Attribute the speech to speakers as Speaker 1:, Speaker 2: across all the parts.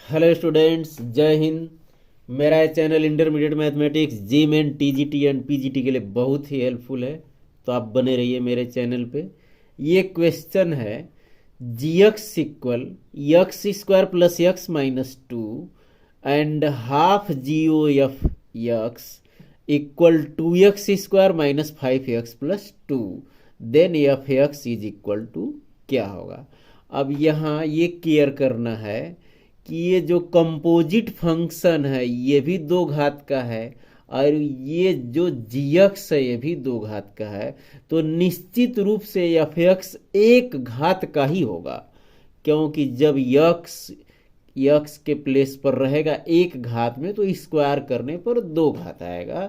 Speaker 1: Hello students, जय हिंद। मेरा channel intermediate mathematics JEE Main TGT and PGT के लिए बहुत ही हेल्पफुल है, तो आप बने रहिए मेरे चैनल पे। ये क्वेश्चन है G X equal x square plus X minus two and half G O F x equal to x square minus five X plus two, then F X is equal to क्या होगा। अब यहाँ ये care करना है कि ये जो कंपोजिट फंक्शन है ये भी दो घात का है और ये जो जी एक्स है ये भी दो घात का है, तो निश्चित रूप से एफ एक्स एक घात का ही होगा, क्योंकि जब यक्स यक्स के प्लेस पर रहेगा एक घात में तो स्क्वायर करने पर दो घात आएगा।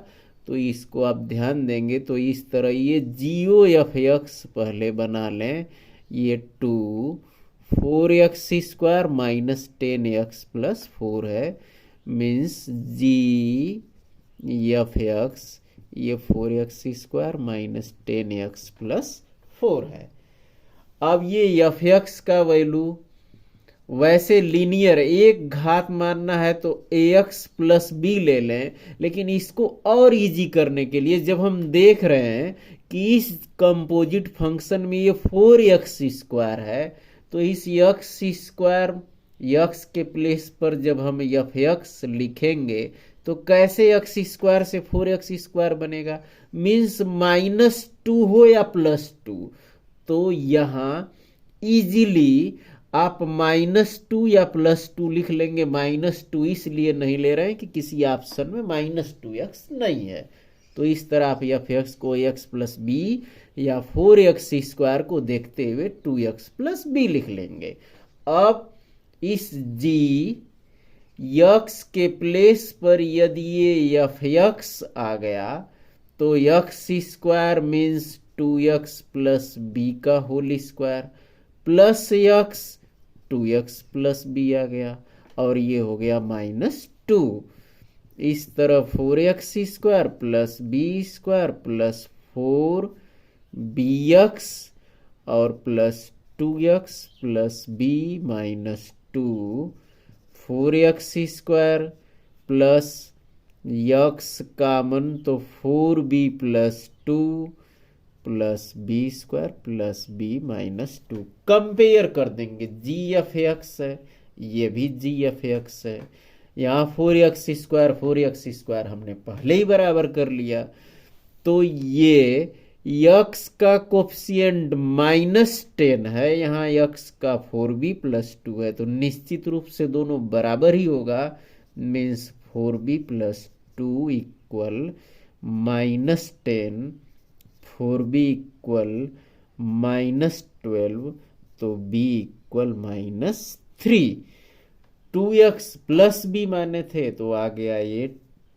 Speaker 1: तो इसको आप ध्यान देंगे तो इस तरह ये जीओ एफ एक्स पहले बना लें। ये two four x square minus ten x plus four है, मीन्स जी एफ एक्स ये four x square minus ten x plus four है। अब ये एफ एक्स का वैल्यू वैसे लीनियर एक घात मानना है तो ए एक्स प्लस बी ले लें, लेकिन इसको और इजी करने के लिए जब हम देख रहे हैं कि इस कंपोजिट फंक्शन में ये फोर एक्स स्क्वायर है, तो इस एक्स स्क्वायर एक्स के प्लेस पर जब हम एफ एक्स लिखेंगे तो कैसे एक्स स्क्वायर से फोर एक्स स्क्वायर बनेगा, मीन्स माइनस टू हो या प्लस टू। तो यहाँ इजीली आप माइनस टू या प्लस टू लिख लेंगे। माइनस टू इसलिए नहीं ले रहे हैं कि किसी ऑप्शन में माइनस टू एक्स नहीं है, तो इस तरह आप एफ एक्स को एक्स प्लस बी या फोर एक्स स्क्वायर को देखते हुए टू एक्स प्लस बी लिख लेंगे। अब इस जी एक्स के प्लेस पर यदि ये एफ एक्स आ गया तो x square means two X plus B का whole square plus X to X plus B आ गया और ये हो गया माइनस टू। इस तरह four x square plus B square plus four B x और plus two X plus B minus two, four x square plus x common तो four B plus two plus B square plus B minus two. Compare कर देंगे, जी f x है ये भी जी f x है, यहाँ four x square हमने पहले ही बराबर कर लिया, तो ये यक्स का कोफिशिएंट माइनस टेन है, यहाँ यक्स का फोर बी प्लस टू है, तो निश्चित रूप से दोनों बराबर ही होगा, means four B plus two equal minus ten, four B equal minus twelve, तो B equal minus three. Two X plus B माने थे तो आ गया ये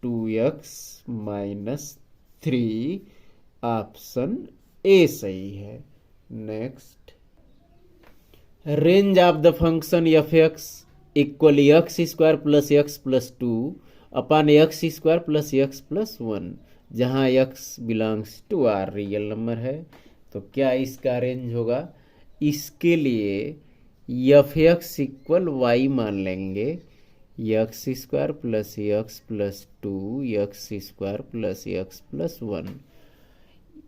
Speaker 1: two X minus three, option A सही है। Next, range of the function F x equal x square plus x plus two upon X square plus x plus one, जहाँ x belongs to R real number है, तो क्या इसका range होगा। इसके लिए एफ एक्स इक्वल वाई मान लेंगे, x square plus x plus two x square plus x plus one.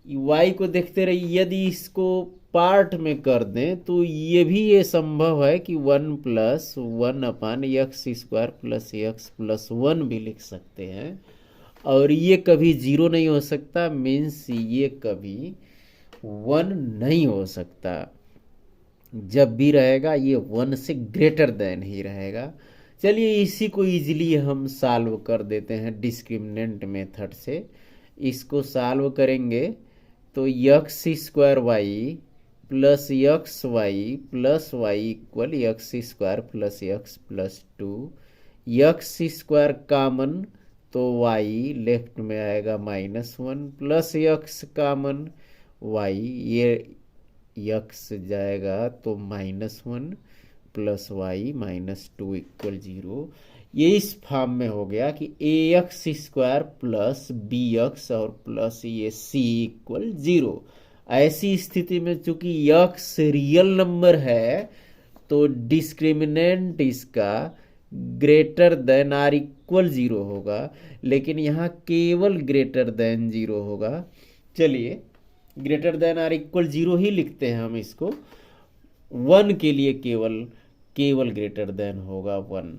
Speaker 1: Y को देखते रहिए, यदि इसको पार्ट में कर दें तो ये संभव है कि one plus one upon x square plus x plus one भी लिख सकते हैं, और ये कभी जीरो नहीं हो सकता, मीन्स ये कभी वन नहीं हो सकता। जब भी रहेगा ये वन से ग्रेटर देन ही रहेगा। चलिए इसी को इजीली हम सॉल्व कर देते हैं डिस्क्रिमिनेंट मेथड से। इसको सॉल्व करेंगे तो x square y plus x y plus y equal x square plus x plus two, x square common तो y लेफ्ट में आएगा minus one plus x common y, ये x जाएगा तो minus one plus y minus two equal zero. ये इस form में हो गया कि a x square plus b x और प्लस ये सी इक्वल जीरो। ऐसी स्थिति में चूंकि x रियल नंबर है तो डिस्क्रिमिनेंट इसका ग्रेटर देन आर इक्वल 0 होगा, लेकिन यहाँ केवल ग्रेटर देन 0 होगा। चलिए ग्रेटर देन आर इक्वल 0 ही लिखते हैं हम इसको। 1 के लिए केवल केवल ग्रेटर देन होगा 1।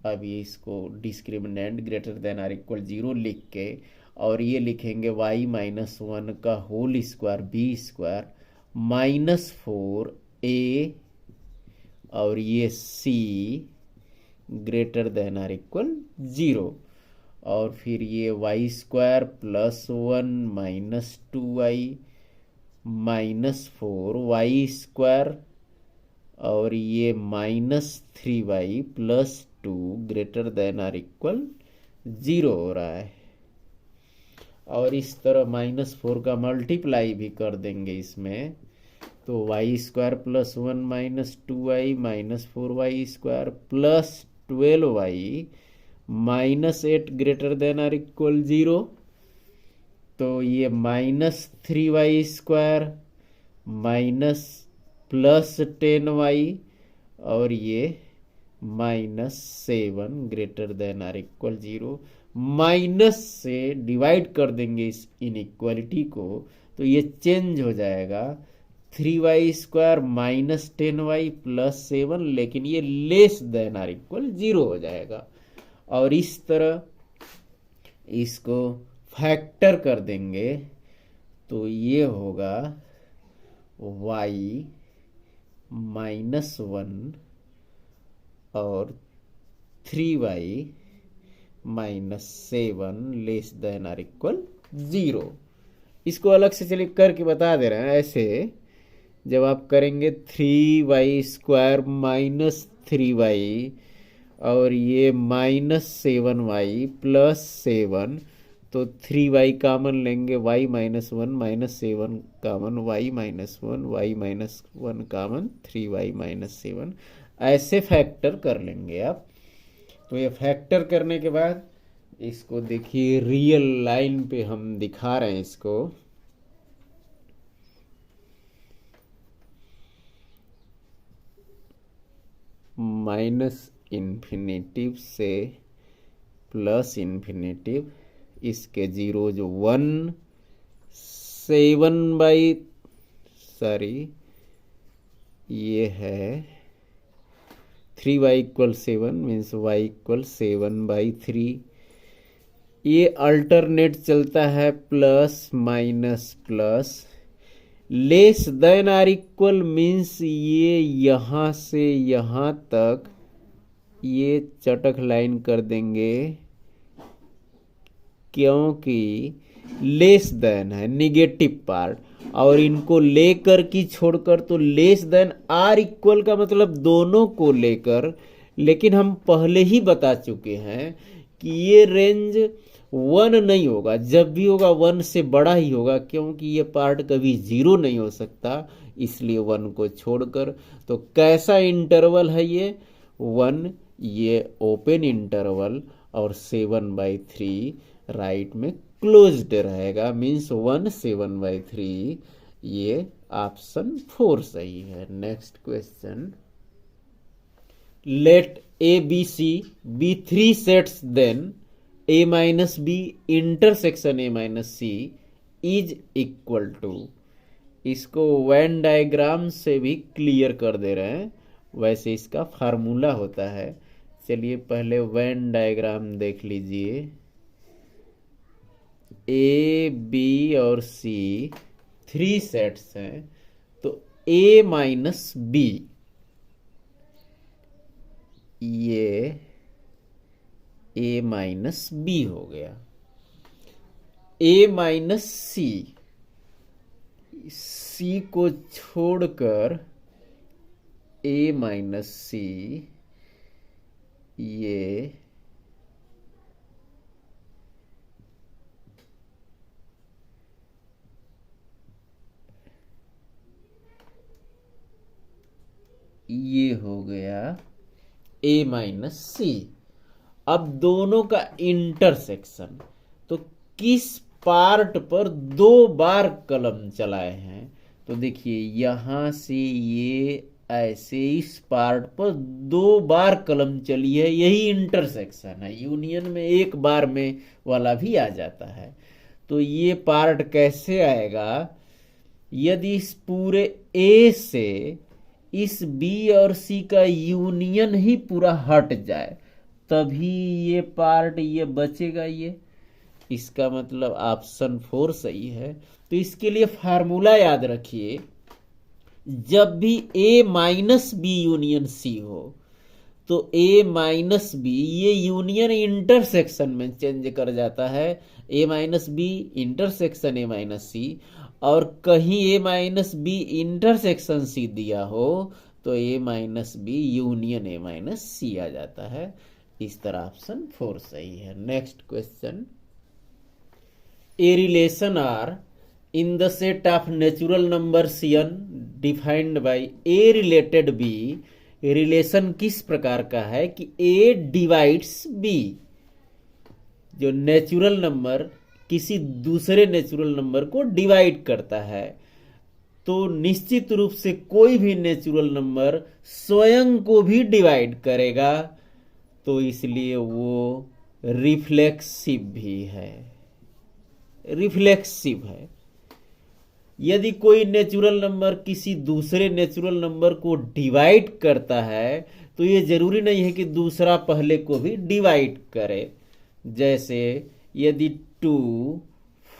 Speaker 1: अब ये इसको discriminant greater than or equal 0 लिख के, और ये लिखेंगे y माइनस 1 का whole square b square minus 4a, और ये c greater than or equal 0, और फिर ये y square plus 1 minus 2y minus 4y square, और ये minus 3y plus 2 greater than or equal 0 हो रहा है। और इस तरह माइनस 4 का मल्टीप्लाई भी कर देंगे इसमें, तो y square plus 1 minus 2y minus 4y square plus 12y minus 8 greater than or equal 0, तो ये minus 3y square minus plus 10y, और ये minus 7 greater than or equal 0। Minus से डिवाइड कर देंगे इस इनइक्वालिटी को, तो ये चेंज हो जाएगा 3y square minus 10y plus 7, लेकिन ये लेस देन आर इक्वल 0 हो जाएगा। और इस तरह इसको फैक्टर कर देंगे, तो ये होगा y माइनस 1 और 3y minus 7 less than or equal 0। इसको अलग से चलिए करके बता दे रहे हैं। ऐसे जब आप करेंगे 3y स्क्वायर माइनस 3y और ये माइनस 7y प्लस 7, तो 3y कामन लेंगे, y माइनस 1 माइनस 7 कामन, y माइनस 1 y माइनस 1 कामन, 3y माइनस 7, ऐसे फैक्टर कर लेंगे आप। तो ये फैक्टर करने के बाद इसको देखिए रियल लाइन पे हम दिखा रहे हैं इसको। माइनस इन्फिनेटिव से प्लस इन्फिनेटिव, इसके 0 जो 1 7 बाई ये है 3y equal 7 means y equal 7/3। ये अल्टरनेट चलता है plus minus plus, less than or equal means ये यहाँ से यहाँ तक ये चटक लाइन कर देंगे, क्योंकि लेस देन है निगेटिव पार्ट, और इनको लेकर की छोड़कर, तो लेस देन आर इक्वल का मतलब दोनों को लेकर। लेकिन हम पहले ही बता चुके हैं कि ये रेंज 1 नहीं होगा, जब भी होगा 1 से बड़ा ही होगा, क्योंकि ये पार्ट कभी 0 नहीं हो सकता, इसलिए 1 को छोड़कर। तो कैसा इंटरवल है ये 1, ये ओपन इंटरवल, और 7/3 राइट में क्लोज्ड रहेगा, मीन्स 1 7/3। ये ऑप्शन 4 सही है। Next question, let a b c be 3 sets, then a minus B intersection a minus c is equal to. इसको वेन डायग्राम से भी क्लियर कर दे रहे हैं, वैसे इसका फार्मूला होता है। चलिए पहले वेन डायग्राम देख लीजिए। ए बी और सी 3 सेट्स हैं, तो a माइनस बी, ये a माइनस बी हो गया। a माइनस सी, सी को छोड़कर a माइनस सी, ये हो गया a माइनस सी। अब दोनों का इंटरसेक्शन, तो किस पार्ट पर 2 बार कलम चलाए हैं, तो देखिए यहां से ये ऐसे इस पार्ट पर 2 बार कलम चली है, यही इंटरसेक्शन है। यूनियन में 1 बार में वाला भी आ जाता है। तो ये पार्ट कैसे आएगा, यदि इस पूरे ए से इस बी और सी का यूनियन ही पूरा हट जाए तभी ये पार्ट ये बचेगा। ये इसका मतलब ऑप्शन 4 सही है। तो इसके लिए फार्मूला याद रखिए, जब भी A minus B union C हो तो ए माइनस बी ये यूनियन इंटरसेक्शन में चेंज कर जाता है। A minus B intersection A minus C, और कहीं A minus B intersection C दिया हो तो A minus B union A minus C आ जाता है। इस तरह ऑप्शन 4 सही है। Next question, a relation R in the set of natural numbers n defined by a related b, relation किस प्रकार का है कि a डिवाइड्स b। जो नेचुरल नंबर किसी दूसरे नेचुरल नंबर को डिवाइड करता है, तो निश्चित रूप से कोई भी नेचुरल नंबर स्वयं को भी डिवाइड करेगा, तो इसलिए वो रिफ्लेक्सिव भी है। रिफ्लेक्सिव है। यदि कोई नेचुरल नंबर किसी दूसरे नेचुरल नंबर को डिवाइड करता है तो ये जरूरी नहीं है कि दूसरा पहले को भी डिवाइड करे। जैसे यदि 2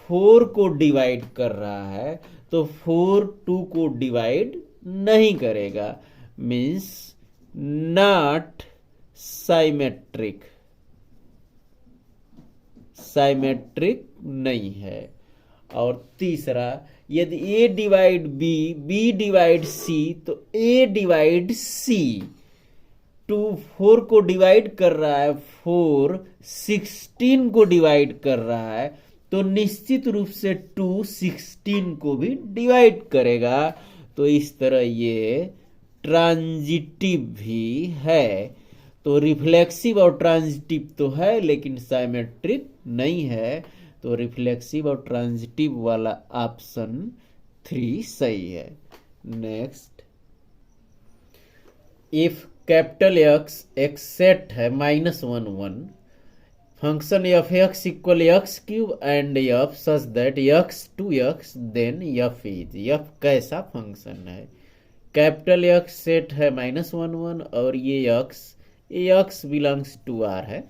Speaker 1: 4 को डिवाइड कर रहा है तो 4 2 को डिवाइड नहीं करेगा, मीन्स नॉट साइमेट्रिक। साइमेट्रिक नहीं है। और तीसरा, यदि a divide b, b divide c, तो a डिवाइड c। 2 4 को डिवाइड कर रहा है, 4 16 को डिवाइड कर रहा है, तो निश्चित रूप से 2 16 को भी डिवाइड करेगा। तो इस तरह ये ट्रांजिटिव भी है। तो रिफ्लेक्सिव और ट्रांजिटिव तो है लेकिन साइमेट्रिक नहीं है। तो रिफ्लेक्सिव और ट्रांजिटिव वाला ऑप्शन 3 सही है। नेक्स्ट, इफ कैपिटल एक्स एक सेट है -1 1, function F x equal x cube and f such that x to x, then f is. F कैसा फंक्शन है? कैपिटल एक्स सेट है -1 1 और ये एक्स बिलोंग्स टू आर है।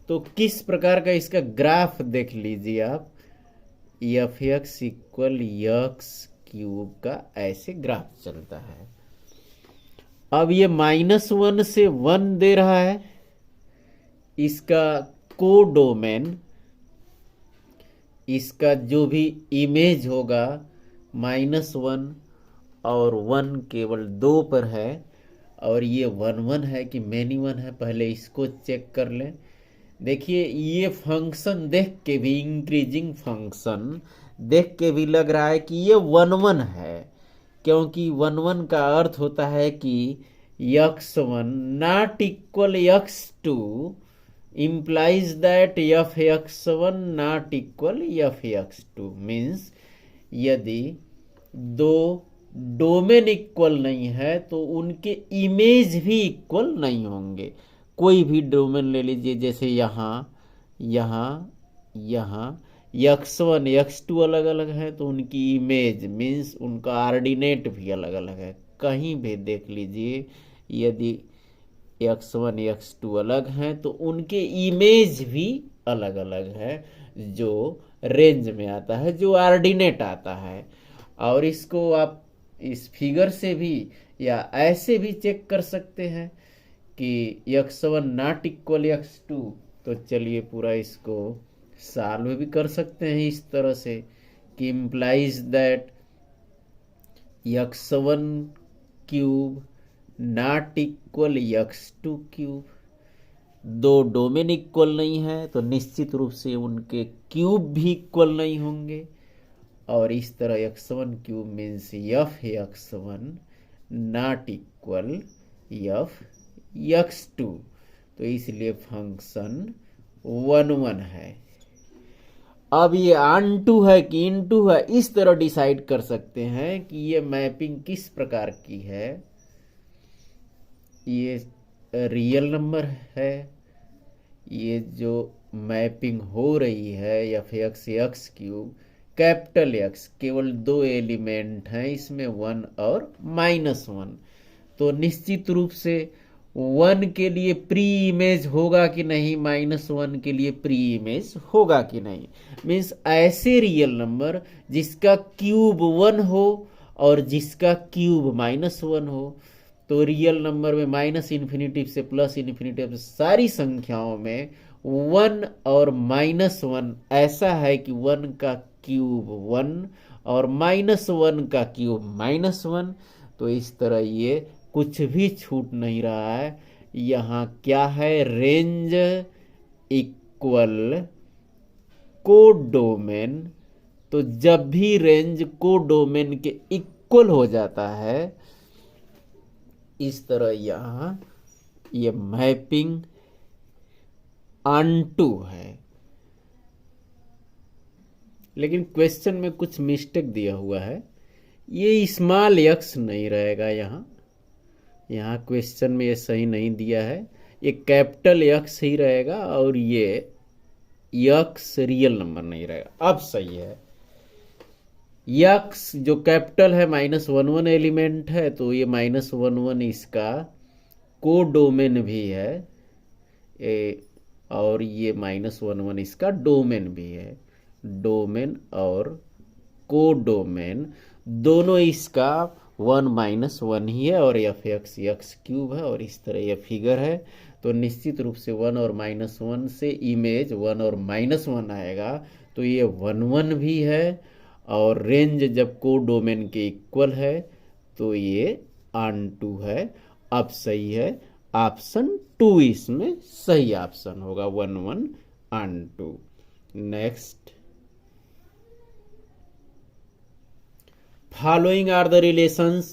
Speaker 1: तो किस प्रकार का इसका ग्राफ देख लीजिए आप, F x equal x cube का ऐसे ग्राफ चलता है। अब ये -1 से 1 दे रहा है, इसका कोडोमेन, इसका जो भी इमेज होगा -1 और 1 केवल 2 पर है, और ये 1 1 है कि मैनी 1 है, पहले इसको चेक कर लें। देखिए ये फंक्शन देख के भी, इंक्रीजिंग फंक्शन देख के भी लग रहा है कि ये 1 1 है, क्योंकि 1 1 का अर्थ होता है कि x1 not equal x2 implies that f(x1) not equal f(x2), means यदि दो डोमेन इक्वल नहीं है तो उनके इमेज भी इक्वल नहीं होंगे। कोई भी डोमेन ले लीजिए, जैसे यहाँ x1 x2 अलग अलग है तो उनकी इमेज मीन्स उनका ऑर्डिनेट भी अलग अलग है। कहीं भी देख लीजिए, यदि x1 x2 अलग हैं तो उनके इमेज भी अलग अलग है, जो रेंज में आता है, जो ऑर्डिनेट आता है। और इसको आप इस फिगर से भी या ऐसे भी चेक कर सकते हैं कि x1 नॉट इक्वल x2। तो चलिए पूरा इसको सॉल्व भी कर सकते हैं इस तरह से कि implies that x1 cube not equal x2 cube. दो डोमेन इक्वल नहीं है तो निश्चित रूप से उनके क्यूब भी इक्वल नहीं होंगे। और इस तरह x1 cube means f(x1) not equal f(x2), तो इसलिए फंक्शन 1 1 है। अब ये ऑन टू है कि इन टू है, इस तरह डिसाइड कर सकते हैं कि ये मैपिंग किस प्रकार की है। ये रियल नंबर है, ये जो मैपिंग हो रही है F x x cube capital x, केवल दो एलिमेंट हैं इसमें, 1 और -1। तो निश्चित रूप से 1 के लिए प्री इमेज होगा कि नहीं, -1 के लिए प्री इमेज होगा कि नहीं। मीन्स ऐसे रियल नंबर जिसका क्यूब 1 हो और जिसका क्यूब -1 हो। तो रियल नंबर में माइनस इन्फिनिटिव से प्लस इन्फिनिटिव सारी संख्याओं में 1 और -1 ऐसा है कि 1 का क्यूब 1 और -1 का क्यूब -1। तो इस तरह ये कुछ भी छूट नहीं रहा है। यहाँ क्या है, रेंज इक्वल कोडोमेन। तो जब भी रेंज कोडोमेन के इक्वल हो जाता है, इस तरह यहाँ ये मैपिंग ऑनटू है। लेकिन क्वेश्चन में कुछ मिस्टेक दिया हुआ है, ये स्मॉल एक्स नहीं रहेगा। यहाँ क्वेश्चन में ये सही नहीं दिया है, ये कैपिटल एक्स ही रहेगा और ये एक्स रियल नंबर नहीं रहेगा। अब सही है, एक्स जो कैपिटल है -11 एलिमेंट है, तो ये -11 इसका कोडोमेन भी है, और ये -11 इसका डोमेन भी है। डोमेन और कोडोमेन दोनों इसका 1 - 1 ही है, और एफ एक्स एक्स क्यूब है, और इस तरह ये फिगर है। तो निश्चित रूप से 1 और -1 से इमेज 1 और -1 आएगा, तो ये 1 1 भी है। और रेंज जब कोडोमेन के इक्वल है तो ये ऑनटू है। अब सही है, ऑप्शन 2 इसमें सही ऑप्शन होगा, 1 1 onto. Next, following are the relations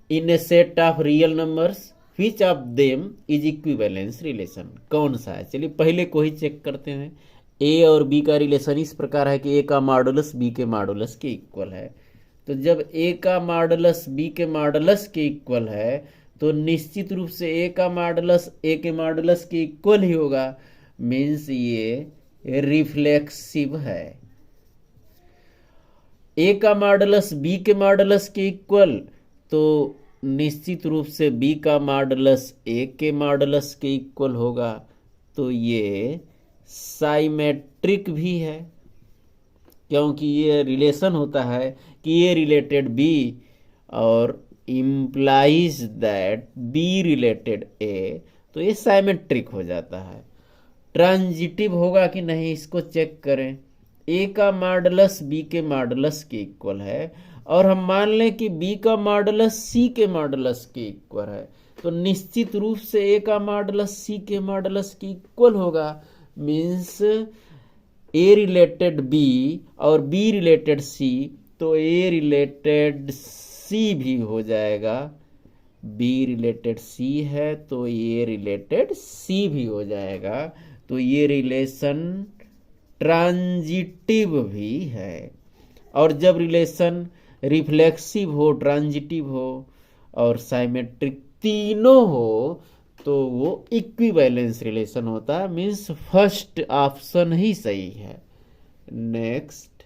Speaker 1: in a set of real numbers, which of them is equivalence relation? कौन सा है? चलिए पहले को ही चेक करते हैं। ए और बी का रिलेशन इस प्रकार है कि ए का मॉडुलस बी के मॉडुलस के इक्वल है। तो जब ए का मॉडुलस बी के मॉडुलस के इक्वल है, तो निश्चित रूप से ए का मॉडुलस ए के मॉडुलस के इक्वल ही होगा। मीन्स ये रिफ्लेक्सिव है। ए का मॉडुलस बी के मॉडुलस के इक्वल, तो निश्चित रूप से बी का मॉडुलस ए के मॉडुलस के इक्वल होगा। तो ये साइमेट्रिक भी है, क्योंकि ये रिलेशन होता है कि ए रिलेटेड बी और इम्प्लाइज दैट बी रिलेटेड ए, तो ये साइमेट्रिक हो जाता है। ट्रांजिटिव होगा कि नहीं, इसको चेक करें। ए का मॉडुलस बी के मॉडुलस के इक्वल है, और हम मान लें कि बी का मॉडुलस सी के मॉडुलस के इक्वल है, तो निश्चित रूप से ए का मॉडुलस सी के मॉडुलस के इक्वल होगा। मीन्स ए रिलेटेड बी और बी रिलेटेड सी, तो ए रिलेटेड सी भी हो जाएगा। बी रिलेटेड सी है तो ए रिलेटेड सी भी हो जाएगा। तो ये रिलेशन ट्रांजिटिव भी है। और जब रिलेशन रिफ्लेक्सिव हो, ट्रांजिटिव हो और साइमेट्रिक तीनों हो, तो वो इक्विवेलेंस रिलेशन होता है। मीन्स फर्स्ट ऑप्शन ही सही है। Next,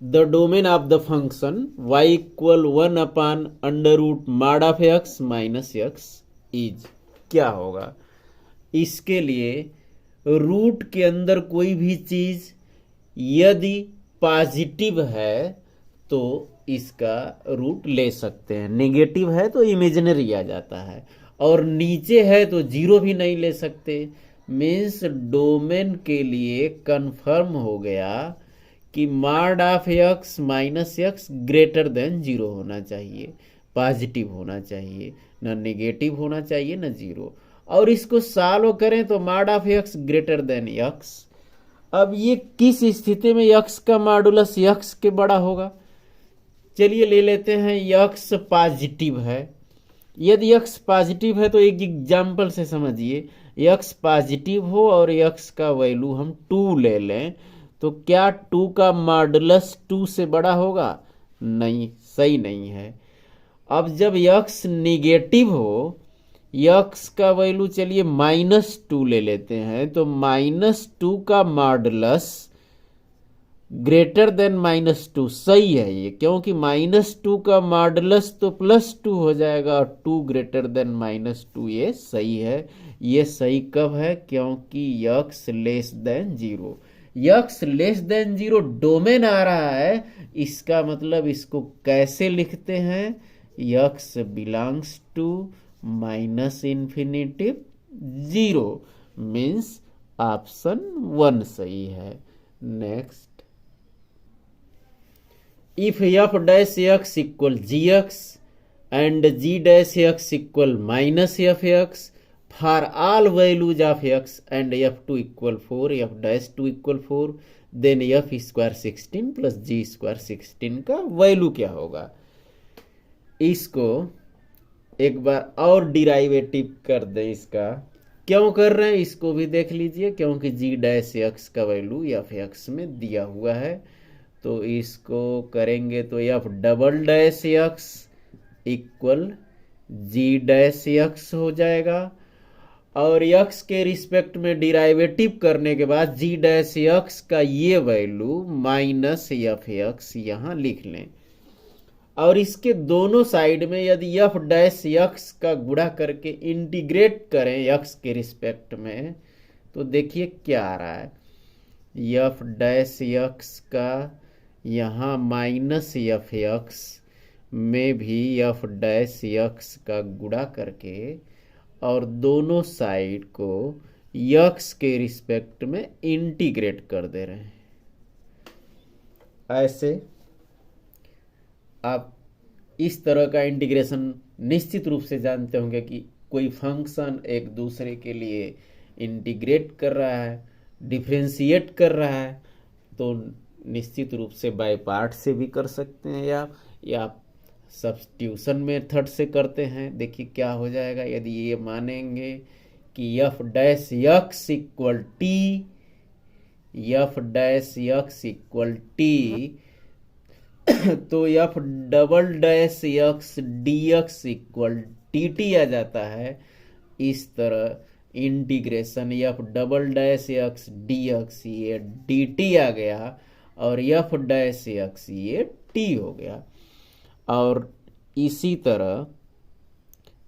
Speaker 1: the domain of the function y = 1/√mod of x - x is, क्या होगा? इसके लिए रूट के अंदर कोई भी चीज यदि पॉजिटिव है तो इसका रूट ले सकते हैं, नेगेटिव है तो इमेजिनरी आ जाता है, और नीचे है तो जीरो भी नहीं ले सकते। मीन्स डोमेन के लिए कंफर्म हो गया कि mod of x - x greater than 0 होना चाहिए, पॉजिटिव होना चाहिए, ना नेगेटिव होना चाहिए ना जीरो। और इसको सॉल्व करें तो mod of x greater than x। अब ये किस स्थिति में x का मॉडुलस x के बड़ा होगा? चलिए ले लेते हैं x पॉजिटिव है। यदि x पॉजिटिव है तो एक एग्जाम्पल से समझिए, यक्स पॉजिटिव हो और यक्स का वैल्यू हम 2 ले लें, तो क्या 2 का मॉडुलस 2 से बड़ा होगा? नहीं, सही नहीं है। अब जब यक्स निगेटिव हो, यक्स का वैल्यू चलिए -2 ले लेते हैं, तो -2 का मॉडुलस ग्रेटर देन -2 सही है ये, क्योंकि -2 का मॉडुलस तो +2 हो जाएगा और 2 ग्रेटर देन -2 ये सही है। ये सही कब है? क्योंकि x less than 0, x less than 0 domain आ रहा है, इसका मतलब इसको कैसे लिखते हैं? X belongs to -∞ 0 means option 1 सही है। Next, if f dash x equal gx and g dash x equal -fx for all values of x and f2 equal 4, f dash 2 equal 4, then f square 16 plus g square 16 का value क्या होगा? इसको एक बार और derivative कर दें। इसका क्यों कर रहे हैं इसको भी देख लीजिए, क्योंकि जी डैश एक्स का वैल्यू एफ एक्स में दिया हुआ है। तो इसको करेंगे तो f double dash x equal g dash x हो जाएगा, और एक्स के रिस्पेक्ट में डिराइवेटिव करने के बाद जी डैश एक्स का ये वैल्यू माइनस एफ एक्स यहाँ लिख लें, और इसके दोनों साइड में यदि एफ डैश एक्स का गुणा करके इंटीग्रेट करें एक्स के रिस्पेक्ट में, तो देखिए क्या आ रहा है। एफ डैश एक्स का यहाँ माइनस एफ एक्स में भी एफ डैश एक्स का गुणा करके और दोनों साइड को एक्स के रिस्पेक्ट में इंटीग्रेट कर दे रहे हैं। ऐसे आप इस तरह का इंटीग्रेशन निश्चित रूप से जानते होंगे कि कोई फंक्शन एक दूसरे के लिए इंटीग्रेट कर रहा है, डिफरेंशिएट कर रहा है, तो निश्चित रूप से बाय पार्ट से भी कर सकते हैं या सब्स्टिट्यूशन मेथड से करते हैं। देखिए क्या हो जाएगा यदि ये मानेंगे कि f dash x equal t, f dash x equal t, तो f double dash x d x equal t t आ जाता है। इस तरह integration f double dash x d x ये डी टी आ गया, और एफ डैश एक्स ये टी हो गया। और इसी तरह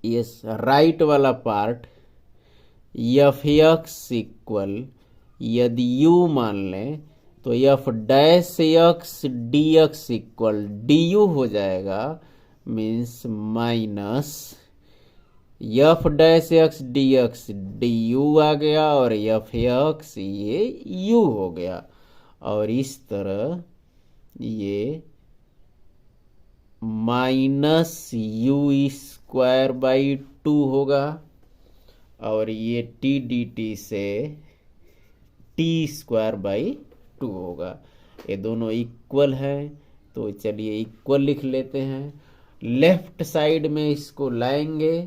Speaker 1: ये राइट वाला पार्ट एफ एक्स इक्वल यदि यू मान लें तो f dash x d x equal D u हो जाएगा, means minus f dash x d x d u आ गया और एफ एक्स ये यू हो गया। और इस तरह ये माइनस यू स्क्वायर बाई 2 होगा, और ये टी डी टी से टी स्क्वायर बाई 2 होगा। ये दोनों इक्वल है, तो चलिए इक्वल लिख लेते हैं। लेफ्ट साइड में इसको लाएंगे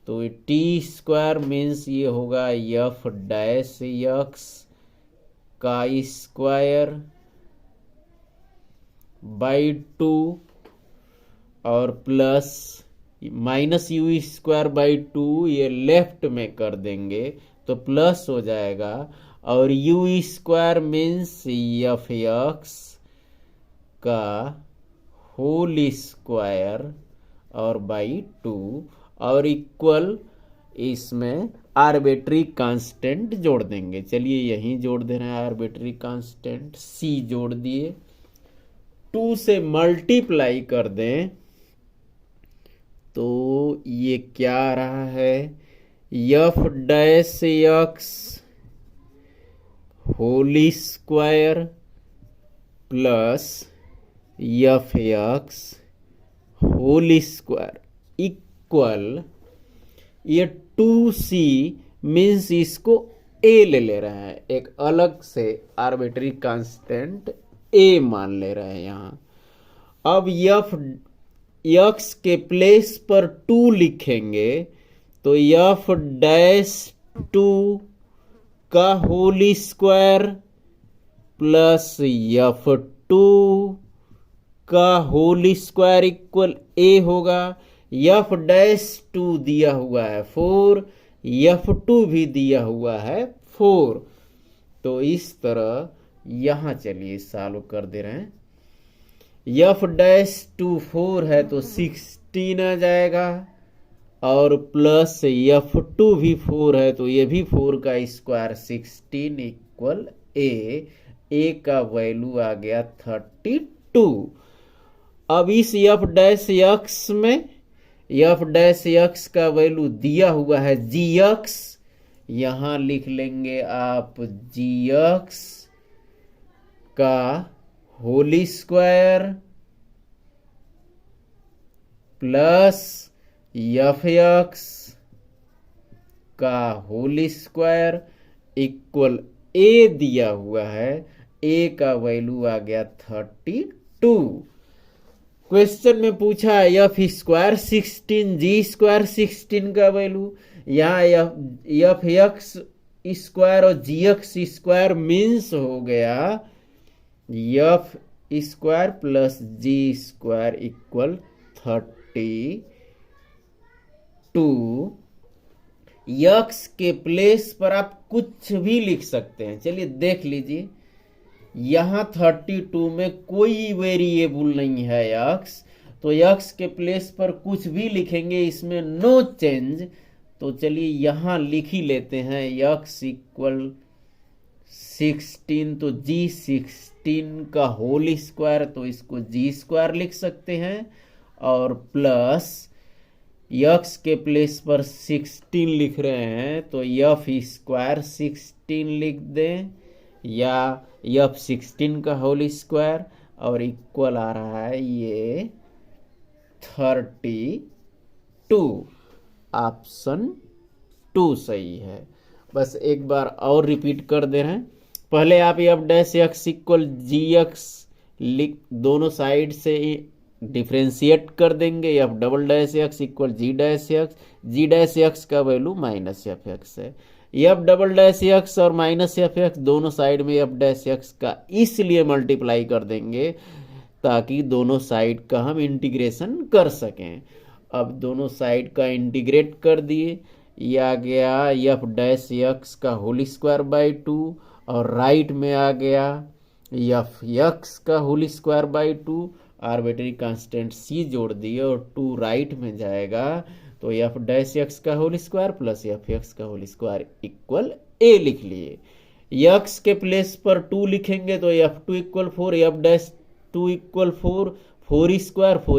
Speaker 1: तो टी स्क्वायर मीन्स ये होगा एफ डैश एक्स का स्क्वायर बाई 2 और plus minus you square by 2 ये लेफ्ट में कर देंगे तो प्लस हो जाएगा, और you square means F x का होल स्क्वायर और बाई 2 और इक्वल इसमें आर्बिट्री कांस्टेंट जोड़ देंगे। चलिए यहीं जोड़ दे रहे हैं आर्बिट्री कांस्टेंट, सी जोड़ दिए, 2 से मल्टीप्लाई कर दें तो ये क्या आ रहा है, f dash x whole square plus f x whole square equal ये 2c मीन्स इसको a ले रहे हैं, एक अलग से आर्बिट्री कांस्टेंट a मान ले रहे हैं यहाँ। अब एफ एक्स के प्लेस पर 2 लिखेंगे तो एफ डैश टू का होल स्क्वायर प्लस F2 का होल स्क्वायर इक्वल ए होगा। F'2 दिया हुआ है 4, F2 भी दिया हुआ है 4। तो इस तरह यहां चलिए सॉल्व कर दे रहे हैं। F'2 4 है तो 16 आ जाएगा, और प्लस F2 भी 4 है तो ये भी 4 का स्क्वायर 16 इक्वल ए का वैल्यू आ गया 32। अब इस F' में F' का वैल्यू दिया हुआ है gx, यहां लिख लेंगे आप gx का होल स्क्वायर प्लस Fx का होल स्क्वायर इक्वल ए दिया हुआ है, ए का वैल्यू आ गया 32। क्वेश्चन में पूछा है एफ स्क्वायर 16 जी स्क्वायर 16 का वैल्यू, यहाँ एफ एक्स स्क्वायर और जी एक्स स्क्वायर मीन्स हो गया एफ स्क्वायर प्लस जी स्क्वायर इक्वल 32। यक्स के प्लेस पर आप कुछ भी लिख सकते हैं। चलिए देख लीजिए, यहां 32 में कोई वेरिएबल नहीं है यक्स, तो यक्स के प्लेस पर कुछ भी लिखेंगे, इसमें नो चेंज। तो चलिए यहां लिख ही लेते हैं यक्स इक्वल 16, तो जी 16 का होल स्क्वायर, तो इसको जी स्क्वायर लिख सकते हैं, और प्लस यक्स के प्लेस पर 16 लिख रहे हैं तो एफ स्क्वायर 16 लिख दें, या एफ 16 का होल स्क्वायर, और इक्वल आ रहा है ये 32। ऑप्शन 2 सही है। बस एक बार और रिपीट कर दे रहे हैं। पहले आप f dash x equal g x लिख, दोनों साइड से डिफ्रेंशिएट कर देंगे। F double dash x equal g dash x, g dash x का वैल्यू माइनस एफ एक्स है। एफ डबल डैश एक्स और माइनस एफ एक्स दोनों साइड में एफ डैश एक्स का इसलिए मल्टीप्लाई कर देंगे ताकि दोनों साइड का हम इंटीग्रेशन कर सकें। अब दोनों साइड का इंटीग्रेट कर दिए, ये आ गया एफ डैश एक्स का होल स्क्वायर बाई 2, और राइट में आ गया एफ एक्स का whole square by 2, arbitrary constant c जोड़ दिए और 2 राइट में जाएगा, तो एफ डैश एक्स का whole square plus f x का होल स्क्वायर इक्वल ए लिख लिए। एक्स के प्लेस पर 2 लिखेंगे तो f 2 equal 4, f dash 2 equal 4, 4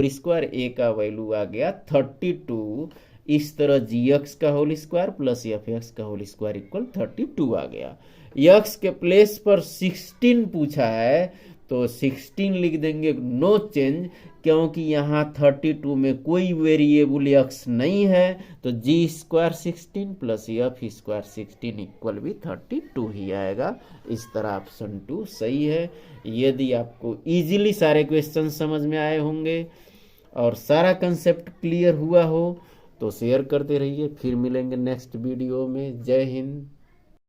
Speaker 1: square ए का वैल्यू आ गया 32। इस तरह जी एक्स का whole square plus f x का होल स्क्वायर इक्वल 32 आ गया। एक्स के प्लेस पर 16 पूछा है तो 16 लिख देंगे, नो चेंज, क्योंकि यहाँ 32 में कोई वेरिएबल एक्स नहीं है, तो g square 16 plus f square 16 equal भी 32 ही आएगा। इस तरह ऑप्शन 2 सही है। यदि आपको इजीली सारे क्वेश्चन समझ में आए होंगे और सारा कंसेप्ट क्लियर हुआ हो तो शेयर करते रहिए। फिर मिलेंगे नेक्स्ट वीडियो में। जय हिंद।